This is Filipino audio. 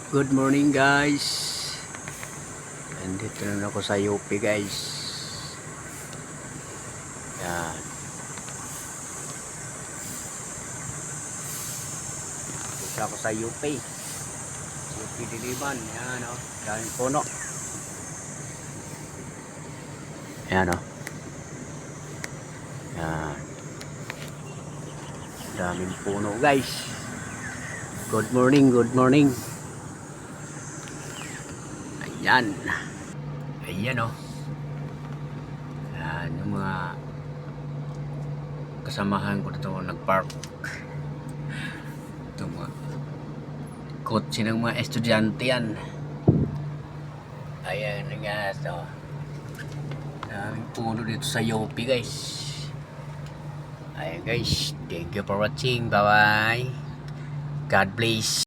Good morning guys. Andito na ako sa UP guys. Yan. Dito ako sa UP. UP Diliman. Yan o. Daming puno. Yan o. Yan. Daming puno guys. Good morning, good morning. Ayan. Ayan o. Ayan yung mga kasamahan ko dito nagpark. Ito mga kotse ng mga estudyante yan. Ayan nga ito. Daming puno dito sa UP guys. Ayan guys. Thank you for watching. Bye bye. God bless.